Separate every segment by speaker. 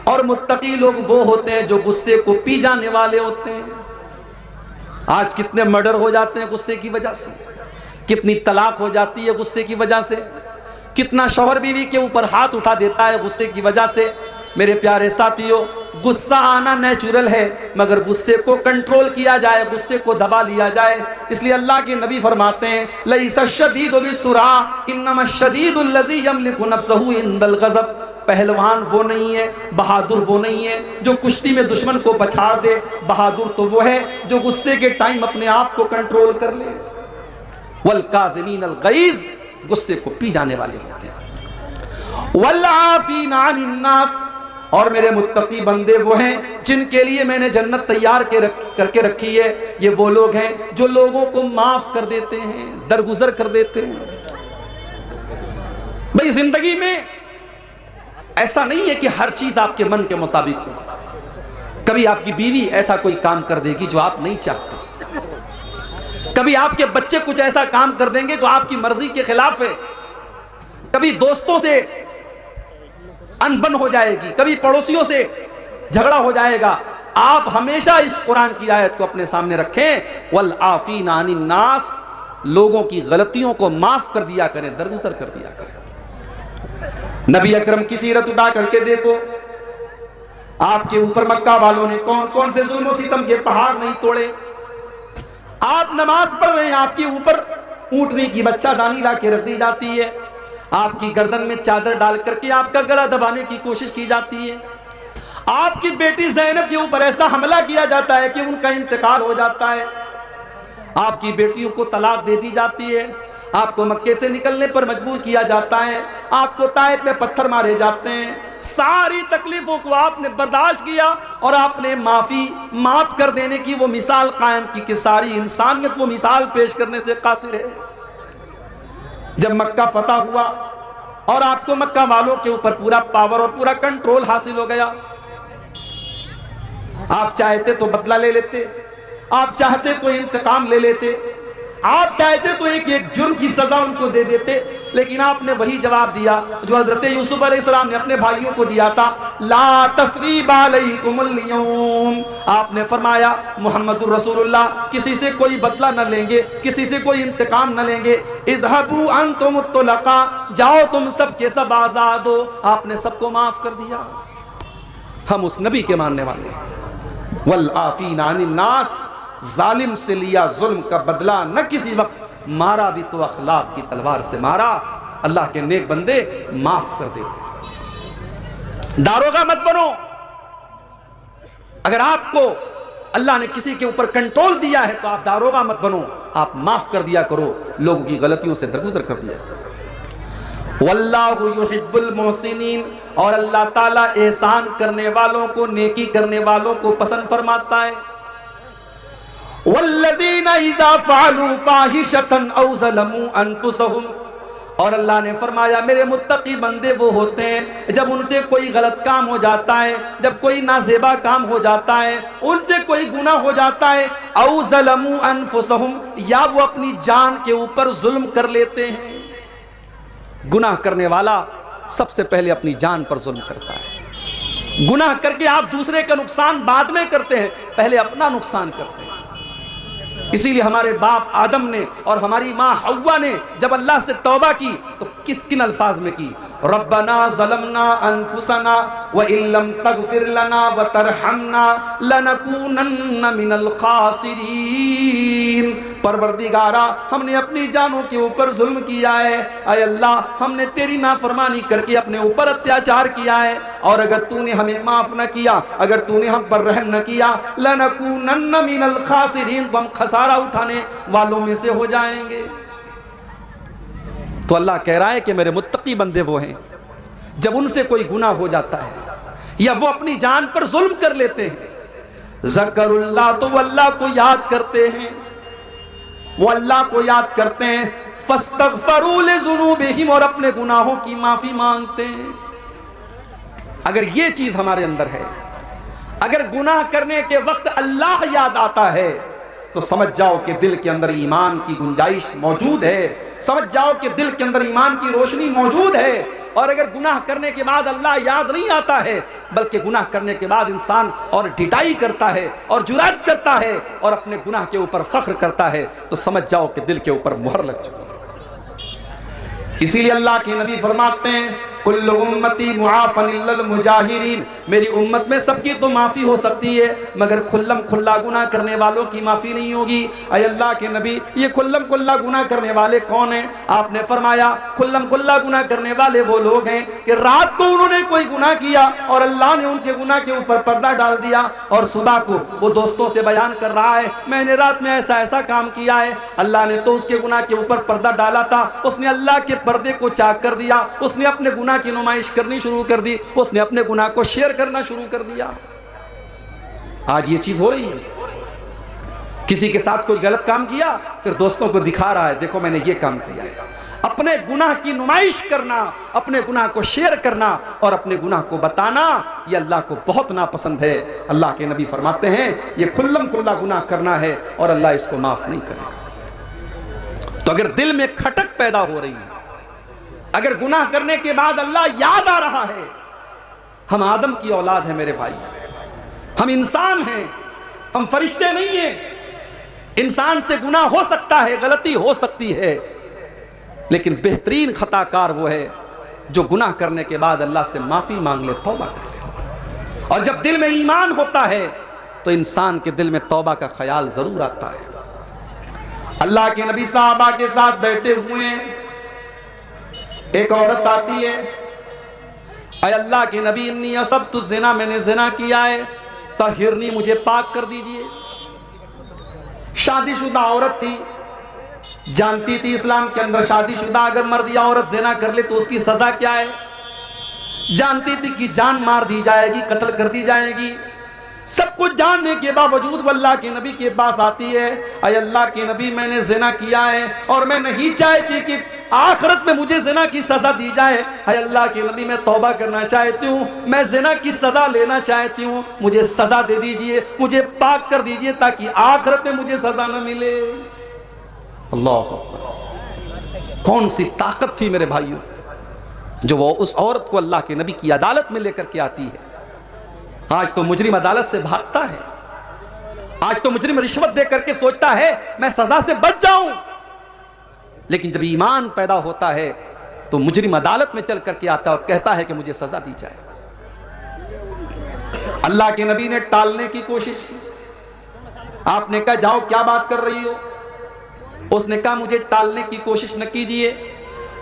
Speaker 1: और मुत्तकी लोग वो होते हैं जो गुस्से को पी जाने वाले होते हैं। आज कितने मर्डर हो जाते हैं गुस्से की वजह से, कितनी तलाक हो जाती है गुस्से की वजह से, कितना शौहर बीवी के ऊपर हाथ उठा देता है गुस्से की वजह से। मेरे प्यारे साथियों, गुस्सा आना नेचुरल है, मगर गुस्से को कंट्रोल किया जाए, गुस्से को दबा लिया जाए। इसलिए अल्लाह के नबी फरमाते हैं, लैसा शदीदु बिस्सुरा इन्नमा शदीदुल लज़ी यमलिकु नफ्सहु इंदल गज़ब। पहलवान वो नहीं है, बहादुर वो नहीं है जो कुश्ती में दुश्मन को पछाड़ दे। बहादुर तो वो है जो गुस्से के टाइम अपने आप को कंट्रोल कर ले। वल काज़िमीनल गैज़, गुस्से को पी जाने वाले होते हैं। वल आफ़ीना अनिन नास, और मेरे मुत्तकी बंदे वो हैं जिनके लिए मैंने जन्नत तैयार करके रखी है। ये वो लोग हैं जो लोगों को माफ कर देते हैं, दरगुजर कर देते हैं। भाई जिंदगी में ऐसा नहीं है कि हर चीज आपके मन के मुताबिक हो। कभी आपकी बीवी ऐसा कोई काम कर देगी जो आप नहीं चाहते, कभी आपके बच्चे कुछ ऐसा काम कर देंगे जो आपकी मर्जी के खिलाफ है, कभी दोस्तों से अनबन हो जाएगी, कभी पड़ोसियों से झगड़ा हो जाएगा। आप हमेशा इस कुरान की आयत को अपने सामने रखें, वल आफीना अनिन नास, लोगों की गलतियों को माफ कर दिया करें, दरगुजर कर दिया करें। नबी अकरम की सीरत उठा करके देखो, आपके ऊपर मक्का वालों ने कौन कौन से जुल्म और सितम के पहाड़ नहीं तोड़े। आप नमाज पढ़ रहे हैं, आपके ऊपर ऊंटनी की बच्चादानी ला के रख दी जाती है, आपकी गर्दन में चादर डाल करके आपका गला दबाने की कोशिश की जाती है, आपकी बेटी ज़ैनब के ऊपर ऐसा हमला किया जाता है कि उनका इंतकाल हो जाता है, आपकी बेटियों को तलाक दे दी जाती है, आपको मक्के से निकलने पर मजबूर किया जाता है, आपको ताइफ में पत्थर मारे जाते हैं। सारी तकलीफों को आपने बर्दाश्त किया और आपने माफ कर देने की वो मिसाल कायम की कि सारी इंसानियत वो मिसाल पेश करने से कासिर है। जब मक्का फतह हुआ और आपको मक्का वालों के ऊपर पूरा पावर और पूरा कंट्रोल हासिल हो गया, आप चाहते तो बदला ले लेते, आप चाहते तो इंतकाम ले लेते, आप चाहते तो एक जुर्म की सजा उनको दे देते, लेकिन आपने वही जवाब दिया जो हजरत यूसुफ अलैहिस्सलाम ने अपने भाइयों को दिया था, ला तस्रीबा अलैकुमुल यौम। आपने फरमाया मुहम्मदुर रसूलुल्लाह, किसी से कोई बदला न लेंगे, किसी से कोई इंतकाम न लेंगे। इज़हबू अंतुम तुलका, जाओ तुम सब के सब आजाद हो। आपने सबको माफ कर दिया। हम उस नबी के मानने वाले। वल आफीना अनिन नास, जालिम से लिया जुल्म का बदला न किसी वक्त, मारा भी तो अखलाक की तलवार से मारा। अल्लाह के नेक बंदे माफ कर देते। दारोगा मत बनो। अगर आपको अल्लाह ने किसी के ऊपर कंट्रोल दिया है तो आप दारोगा मत बनो, आप माफ कर दिया करो, लोगों की गलतियों से दरगुजर कर दिया। वल्लाहु युहिब्बुल मुहसिनीन, और अल्लाह ताला एहसान करने वालों को, नेकी करने वालों को पसंद फरमाता है। वल्लज़ीना इज़ा फ़अलू फ़ाहिशतन औ ज़लमू अनफुसहुम, और अल्लाह ने फरमाया मेरे मुत्तकी बंदे वो होते हैं जब उनसे कोई गलत काम हो जाता है, जब कोई नाज़ेबा काम हो जाता है, उनसे कोई गुनाह हो जाता है, औ ज़लमू अनफुसहुम, या वो अपनी जान के ऊपर जुल्म कर लेते हैं। गुनाह करने वाला सबसे पहले अपनी जान पर जुल्म करता है। गुनाह करके आप दूसरे का नुकसान बाद में करते हैं, पहले अपना नुकसान करते हैं। इसीलिए हमारे बाप आदम ने और हमारी माँ हव्वा ने जब अल्लाह से तौबा की तो किन अल्फाज में की, रब्बना ज़लमना अनफुसना व इल्लम तगफिर लना व तरहमना लनकूनन्न मिनल खासिरीन। परवरदिगारा, हमने अपनी जानों के ऊपर जुल्म किया है, ऐ अल्लाह हमने तेरी नाफरमानी करके अपने ऊपर अत्याचार किया है, और अगर तूने हमें माफ न किया, अगर तूने हम पर रहम न किया, लनकूनन्न मिनल खासिरीन, तो हम खसारा उठाने वालों में से हो जाएंगे। तो अल्लाह कह रहा है कि मेरे मुत्तकी बंदे वो हैं जब उनसे कोई गुनाह हो जाता है या वो अपनी जान पर जुल्म कर लेते हैं, ज़करुल्लाह, तो वो अल्लाह को याद करते हैं, वो अल्लाह को याद करते हैं, फस्तगफरू लिज़ुनूबिहिम, और अपने गुनाहों की माफी मांगते हैं। अगर ये चीज हमारे अंदर है, अगर गुनाह करने के वक्त अल्लाह याद आता है, तो समझ जाओ कि दिल के अंदर ईमान की गुंजाइश मौजूद है, समझ जाओ कि दिल के अंदर ईमान की रोशनी मौजूद है। और अगर गुनाह करने के बाद अल्लाह याद नहीं आता है, बल्कि गुनाह करने के बाद इंसान और ढिठाई करता है और जुरात करता है और अपने गुनाह के ऊपर फख्र करता है, तो समझ जाओ कि दिल के ऊपर मुहर लग चुकी है। इसीलिए अल्लाह के नबी फरमाते हैं, कुल्लु उम्मती मुआफन इल्लल मुजाहिरीन, मेरी उम्मत में सबकी तो माफ़ी हो सकती है, मगर खुल्लम खुल्ला गुनाह करने वालों की माफ़ी नहीं होगी। अय अल्लाह के नबी, ये खुल्लम खुल्ला गुनाह करने वाले कौन हैं? आपने फरमाया खुल्लम खुल्ला गुनाह करने वाले वो लोग हैं कि रात को उन्होंने कोई गुनाह किया और अल्लाह ने उनके गुनाह के ऊपर पर्दा डाल दिया, और सुबह को वो दोस्तों से बयान कर रहा है मैंने रात में ऐसा ऐसा काम किया है, अल्लाह ने तो उसके गुनाह के ऊपर पर्दा डाला था, उसने अल्लाह के पर्दे को चाक कर दिया, उसने अपने गुनाह की नुमाइश करनी शुरू कर दी, उसने अपने गुनाह को शेयर करना शुरू कर दिया। आज ये चीज हो रही है, किसी के साथ कोई गलत काम किया, फिर दोस्तों को दिखा रहा है देखो मैंने ये काम किया है। अपने गुनाह की नुमाइश करना, अपने गुनाह को शेयर करना और अपने गुनाह को बताना, ये अल्लाह को बहुत नापसंद है। अल्लाह के नबी फरमाते हैं ये खुल्लम खुल्ला गुनाह करना है और अल्लाह इसको माफ नहीं करेगा। तो अगर दिल में खटक पैदा हो रही है, अगर गुनाह करने के बाद अल्लाह याद आ रहा है, हम आदम की औलाद हैं मेरे भाई, हम इंसान हैं, हम फरिश्ते नहीं हैं। इंसान से गुनाह हो सकता है, गलती हो सकती है, लेकिन बेहतरीन खताकार वो है जो गुनाह करने के बाद अल्लाह से माफी मांग ले, तौबा कर ले। और जब दिल में ईमान होता है तो इंसान के दिल में तौबा का ख्याल जरूर आता है। अल्लाह के नबी साहबा के साथ बैठे हुए हैं, एक औरत आती है, अय अल्लाह के नबी इन्नी असब्तु ज़िना, मैंने ज़िना किया है, तहिरनी, मुझे पाक कर दीजिए। शादीशुदा औरत थी, जानती थी इस्लाम के अंदर शादीशुदा अगर मर्द या औरत ज़िना कर ले तो उसकी सजा क्या है, जानती थी कि जान मार दी जाएगी, कत्ल कर दी जाएगी। सब कुछ जानने के बावजूद वो अल्लाह के नबी के पास आती है, अय अल्लाह के नबी मैंने ज़िना किया है और मैं नहीं चाहती कि आखिरत में मुझे ज़िना की सज़ा दी जाए। अय अल्लाह के नबी मैं तौबा करना चाहती हूँ, मैं ज़िना की सज़ा लेना चाहती हूँ, मुझे सज़ा दे दीजिए, मुझे पाक कर दीजिए ताकि आखिरत में मुझे सज़ा न मिले। अल्लाह, कौन सी ताकत थी मेरे भाइयों जो वो उस औरत को अल्लाह के नबी की अदालत में लेकर के आती है। आज तो मुजरिम अदालत से भागता है, आज तो मुजरिम रिश्वत दे करके सोचता है मैं सजा से बच जाऊं, लेकिन जब ईमान पैदा होता है तो मुजरिम अदालत में चल करके आता है और कहता है कि मुझे सजा दी जाए। अल्लाह के नबी ने टालने की कोशिश की, आपने कहा जाओ क्या बात कर रही हो, उसने कहा मुझे टालने की कोशिश न कीजिए,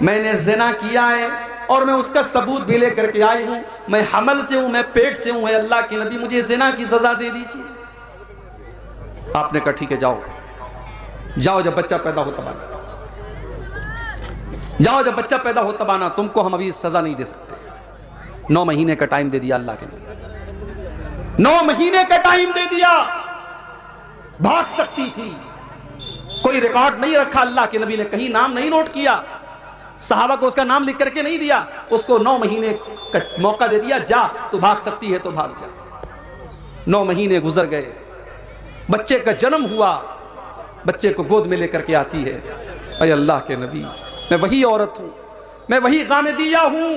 Speaker 1: मैंने ज़िना किया है और मैं उसका सबूत भी लेकर के आई हूं, मैं हमल से हूं, मैं पेट से हूं, है अल्लाह के नबी मुझे ज़िना की सजा दे दीजिए। आपने कहा ठीक है जाओ, जाओ जब बच्चा पैदा हो तब आना, जाओ जब बच्चा पैदा हो तब आना, तुमको हम अभी सजा नहीं दे सकते। 9 महीने का टाइम दे दिया अल्लाह के नबी, 9 महीने का टाइम दे दिया। भाग सकती थी, कोई रिकॉर्ड नहीं रखा अल्लाह के नबी ने, कहीं नाम नहीं नोट किया, सहाबा को उसका नाम लिख करके नहीं दिया, उसको 9 महीने का मौका दे दिया, जा तू भाग सकती है तो भाग जा। 9 महीने गुजर गए, बच्चे का जन्म हुआ, बच्चे को गोद में लेकर के आती है, अरे अल्लाह के नबी मैं वही औरत हूं, मैं वही गामेदिया हूं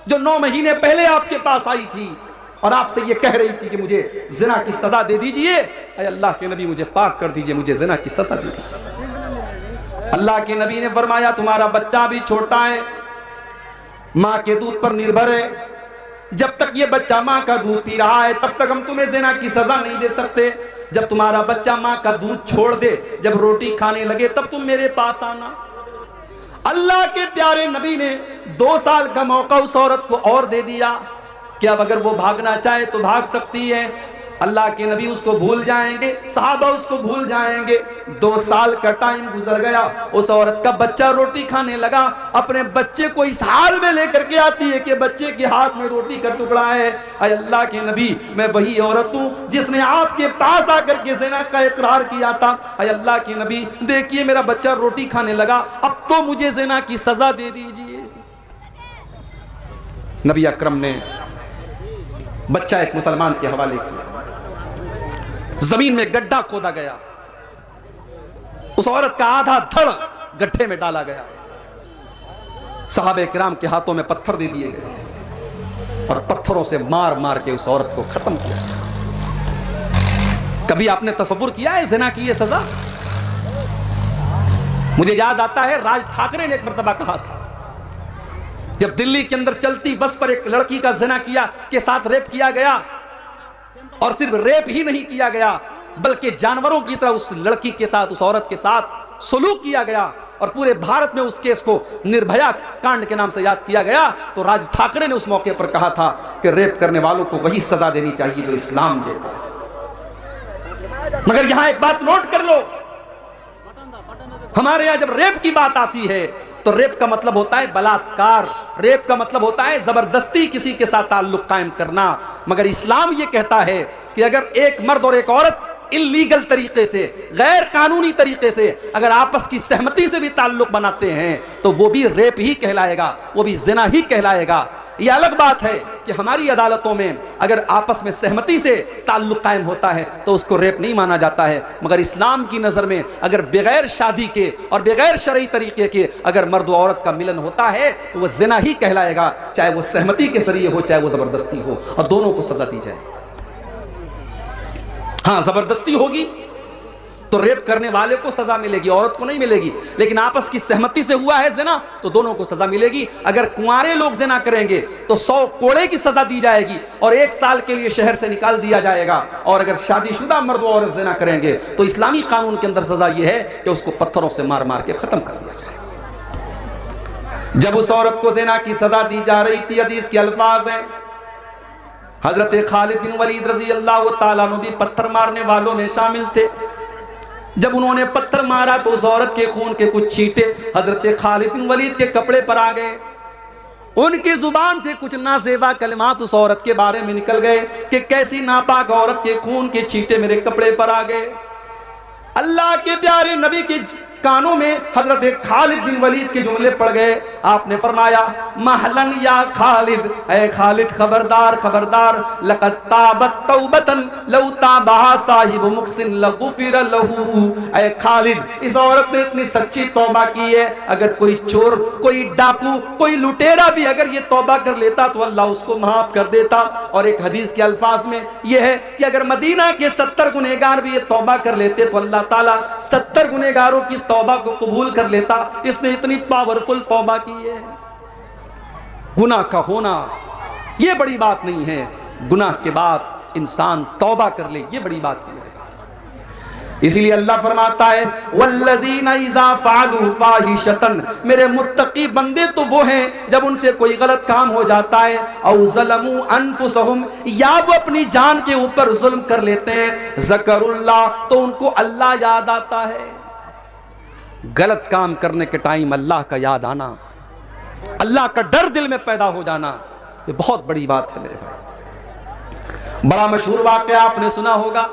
Speaker 1: जो 9 महीने पहले आपके पास आई थी और आपसे ये कह रही थी कि मुझे ज़िना की सजा दे दीजिए। अरे अल्लाह के नबी मुझे पाक कर दीजिए, मुझे ज़िना की सजा दे दीजिए। अल्लाह के नबी ने फरमाया तुम्हारा बच्चा भी छोटा है, माँ के दूध पर निर्भर है, जब तक ये बच्चा माँ का दूध पी रहा है तब तक हम तुम्हें ज़िना की सजा नहीं दे सकते। जब तुम्हारा बच्चा माँ का दूध छोड़ दे, जब रोटी खाने लगे तब तुम मेरे पास आना। अल्लाह के प्यारे नबी ने 2 साल का मौका उस औरत को और दे दिया कि अब अगर वो भागना चाहे तो भाग सकती है। अल्लाह के नबी उसको भूल जाएंगे, सहाबा उसको भूल जाएंगे। 2 साल का टाइम गुजर गया, उस औरत का बच्चा रोटी खाने लगा, अपने बच्चे को इस हाल में लेकर के आती है कि बच्चे के हाथ में रोटी का टुकड़ा है। अय अल्लाह के नबी मैं वही औरत हूँ जिसने आपके पास आकर के ज़िना का इकरार किया था। अय अल्लाह के नबी देखिए मेरा बच्चा रोटी खाने लगा, अब तो मुझे ज़िना की सजा दे दीजिए। नबी अकरम ने बच्चा एक मुसलमान के हवाले किया, जमीन में गड्ढा खोदा गया, उस औरत का आधा धड़ गड्ढे में डाला गया। सहाबे किराम के हाथों में पत्थर दे दिए गए और पत्थरों से मार मार के उस औरत को खत्म किया। कभी आपने तसव्वुर किया है ज़िना की ये सजा? मुझे याद आता है राज ठाकरे ने एक मर्तबा कहा था, जब दिल्ली के अंदर चलती बस पर एक लड़की का ज़िना किया के साथ रेप किया गया, और सिर्फ रेप ही नहीं किया गया बल्कि जानवरों की तरह उस लड़की के साथ, उस औरत के साथ सलूक किया गया, और पूरे भारत में उस केस को निर्भया कांड के नाम से याद किया गया। तो राज ठाकरे ने उस मौके पर कहा था कि रेप करने वालों को वही सजा देनी चाहिए जो इस्लाम देता है। मगर यहां एक बात नोट कर लो, हमारे यहां जब रेप की बात आती है तो रेप का मतलब होता है बलात्कार, रेप का मतलब होता है जबरदस्ती किसी के साथ ताल्लुक कायम करना। मगर इस्लाम यह कहता है कि अगर एक मर्द और एक औरत इल्लीगल तरीके से, गैर कानूनी तरीके से अगर आपस की सहमति से भी ताल्लुक बनाते हैं तो वो भी रेप ही कहलाएगा, वो भी ज़िना ही कहलाएगा। यह अलग बात है कि हमारी अदालतों में अगर आपस में सहमति से ताल्लुक कायम होता है तो उसको रेप नहीं माना जाता है। मगर इस्लाम की नज़र में अगर बगैर शादी के और बगैर शरई तरीके के अगर मर्द व औरत का मिलन होता है तो वह ज़िना ही कहलाएगा, चाहे वो सहमति के जरिए हो चाहे वो ज़बरदस्ती हो, और दोनों को सज़ा दी जाए। हाँ, जबरदस्ती होगी तो रेप करने वाले को सजा मिलेगी, औरत को नहीं मिलेगी। लेकिन आपस की सहमति से हुआ है ज़िना तो दोनों को सजा मिलेगी। अगर कुंवारे लोग ज़िना करेंगे तो 100 कोड़े की सजा दी जाएगी और 1 साल के लिए शहर से निकाल दिया जाएगा। और अगर शादीशुदा मर्द और औरत ज़िना करेंगे तो इस्लामी कानून के अंदर सजा यह है कि उसको पत्थरों से मार मार के खत्म कर दिया जाएगा। जब उस औरत को ज़िना की सजा दी जा रही थी, हदीस के अल्फाज हैं, हजरत खालिद बिन वलीद रज़ी अल्लाह ताला अन्हु भी पत्थर मारने वालों में शामिल थे। जब उन्होंने पत्थर मारा तो उस औरत के खून के कुछ छींटे हजरत खालिद बिन वलीद के कपड़े पर आ गए। उनकी जुबान से कुछ नासेबा कलिमात उस औरत के बारे में निकल गए कि कैसी नापाक औरत के खून के छींटे मेरे कपड़े पर आ गए। अल्लाह के प्यारे नबी के कानों में हजरत खालिद बिन वलीद के जुमले पड़ गए। आपने फरमाया, महलन या खालिद, ऐ खालिद खबरदार खबरदार, लक़द ताबत तौबतन लौ ताबहा साहिब मुहसिन लगुफिर लहू। ऐ खालिद, इस औरत ने इतनी सच्ची तौबा की है, अगर कोई चोर, कोई डाकू, कोई लुटेरा भी अगर ये तौबा कर लेता तो अल्लाह उसको माफ कर देता। और एक हदीस के अल्फाज में यह है कि अगर मदीना के 70 गुनहगार भी ये तौबा कर लेते तो अल्लाह ताला 70 गुनहगारों की तौबा को कबूल कर लेता। इसने इतनी पावरफुल तौबा की है। गुनाह का होना यह बड़ी बात नहीं है, गुनाह के बाद इंसान तौबा कर ले ये बड़ी बात है मेरे भाई। इसीलिए अल्लाह फरमाता है, वल्लज़ीना इज़ा फ़अलू फ़ाहिशतन, मेरे मुत्तकी बंदे तो वो हैं जब उनसे कोई गलत काम हो जाता है, औ ज़लमू अनफुसहुम, या वो अपनी जान के ऊपर जुल्म कर लेते हैं, ज़करुल्लाह, तो उनको अल्लाह याद आता है। गलत काम करने के टाइम अल्लाह का याद आना, अल्लाह का डर दिल में पैदा हो जाना, ये बहुत बड़ी बात है मेरे भाई। बड़ा मशहूर वाक़या आपने सुना होगा,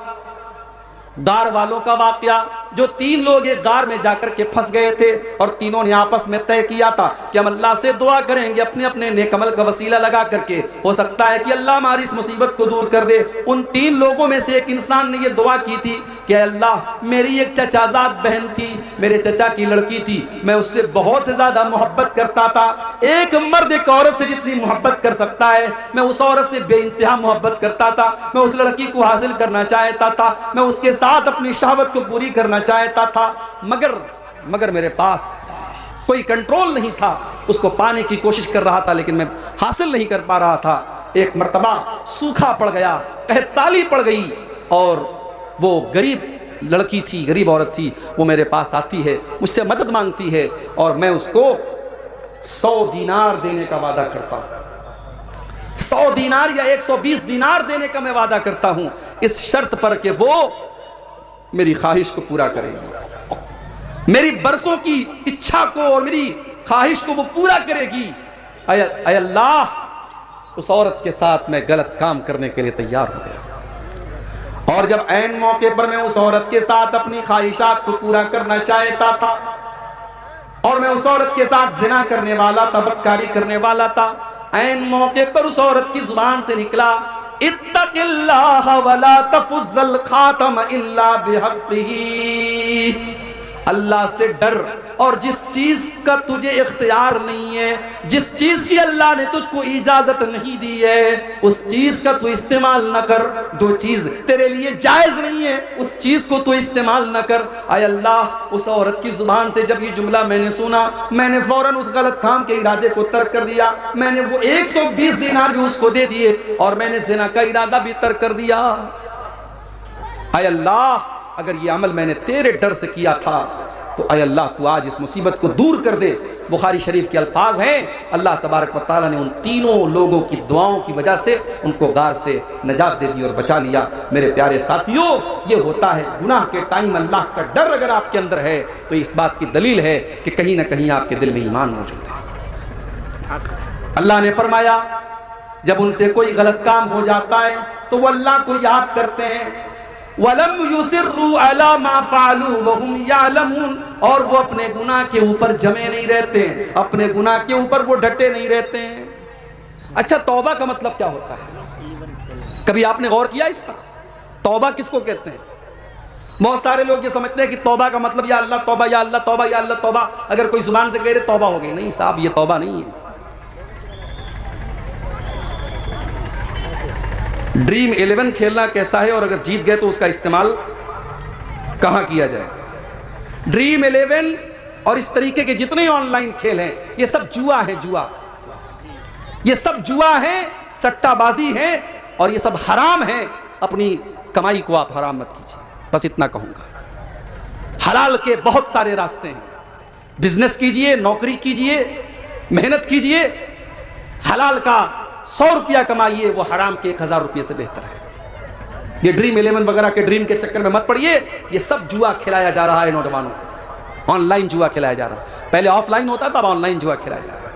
Speaker 1: गार वालों का वाक़या, जो 3 लोग एक गार में जाकर के फंस गए थे और तीनों ने आपस में तय किया था कि हम अल्लाह से दुआ करेंगे अपने अपने नेक अमल का वसीला लगा करके, हो सकता है कि अल्लाह हमारी इस मुसीबत को दूर कर दे। उन 3 लोगों में से एक इंसान ने यह दुआ की थी कि अल्लाह, मेरी एक चचाजाद बहन थी, मेरे चचा की लड़की थी, मैं उससे बहुत ज़्यादा मोहब्बत करता था। एक मर्द एक औरत से जितनी मोहब्बत कर सकता है मैं उस औरत से बेइंतहा मोहब्बत करता था। मैं उस लड़की को हासिल करना चाहता था, मैं उसके साथ अपनी शहवत को पूरी करना चाहता था, मगर मेरे पास कोई कंट्रोल नहीं था। उसको पाने की कोशिश कर रहा था लेकिन मैं हासिल नहीं कर पा रहा था। एक मर्तबा सूखा पड़ गया, कहत साली पड़ गई, और वो गरीब लड़की थी, गरीब औरत थी, वो मेरे पास आती है, मुझसे मदद मांगती है और मैं उसको 100 दीनार देने का वादा करता हूँ। 100 दीनार या 120 दीनार देने का मैं वादा करता हूँ, इस शर्त पर कि वो मेरी ख्वाहिश को पूरा करेगी, मेरी बरसों की इच्छा को और मेरी ख्वाहिश को वो पूरा करेगी। ऐ अल्लाह, उस औरत के साथ मैं गलत काम करने के लिए तैयार हो गया, और जब ऐन मौके पर मैं उस औरत के साथ अपनी ख्वाहिशात को पूरा करना चाहता था और मैं उस औरत के साथ जिना करने वाला था, बदकारी करने वाला था, ऐन मौके पर उस औरत की जुबान से निकला, इत्तक़िल्लाह वला तफ़ुज़्ज़ल ख़ातम इल्ला बिहक़्क़िही। अल्लाह से डर, और जिस चीज का तुझे इख्तियार नहीं है, जिस चीज की अल्लाह ने तुझको इजाजत नहीं दी है, उस चीज का तू इस्तेमाल न कर। जो चीज तेरे लिए जायज नहीं है उस चीज को तू इस्तेमाल न कर। आय अल्लाह, उस औरत की जुबान से जब ये जुमला मैंने सुना, मैंने फौरन उस गलत काम के इरादे को तर्क कर दिया। मैंने वो 120 दिनार भी उसको दे दिए और मैंने ज़िना का इरादा भी तर्क कर दिया। आय अल्लाह, अगर ये अमल मैंने तेरे डर से किया था तो आय अल्लाह तू आज इस मुसीबत को दूर कर दे। बुखारी शरीफ के अल्फाज हैं, अल्लाह तबारक व तआला ने उन तीनों लोगों की दुआओं की वजह से उनको गार से नजात दे दी और बचा लिया। मेरे प्यारे साथियों, ये होता है गुनाह के टाइम अल्लाह का डर अगर आपके अंदर है तो इस बात की दलील है कि कहीं ना कहीं आपके दिल में ईमान मौजूद है। अल्लाह ने फरमाया, जब उनसे कोई गलत काम हो जाता है तो वो अल्लाह को याद करते हैं। वलम युसिर्रु अला मा फ़अलू वहुम यअलमून, और वो अपने गुनाह के ऊपर जमे नहीं रहते हैं, अपने गुनाह के ऊपर वो डटे नहीं रहते हैं। अच्छा, तौबा का मतलब क्या होता है? कभी आपने गौर किया इस पर? तौबा किसको कहते हैं? बहुत सारे लोग ये समझते हैं कि तौबा का मतलब या अल्लाह तौबा, या अल्लाह तौबा, या अल्लाह तौबा। अगर कोई जुबान से कह रहे तौबा हो गई, नहीं साहब, ये तौबा नहीं है। ड्रीम 11 खेलना कैसा है और अगर जीत गए तो उसका इस्तेमाल कहां किया जाए? ड्रीम 11 और इस तरीके के जितने ऑनलाइन खेल हैं, ये सब जुआ है, जुआ। ये सब जुआ है, सट्टाबाजी है और ये सब हराम है। अपनी कमाई को आप हराम मत कीजिए, बस इतना कहूंगा। हलाल के बहुत सारे रास्ते हैं, बिजनेस कीजिए, नौकरी कीजिए, मेहनत कीजिए। हलाल का 100 रुपया कमाइए, वो हराम के 1000 रुपये से बेहतर है। ये ड्रीम 11 वगैरह के ड्रीम के चक्कर में मत पड़िए। ये सब जुआ खिलाया जा रहा है नौजवानों को, ऑनलाइन जुआ खिलाया जा रहा है। पहले ऑफलाइन होता था, अब ऑनलाइन जुआ खिलाया जा रहा है।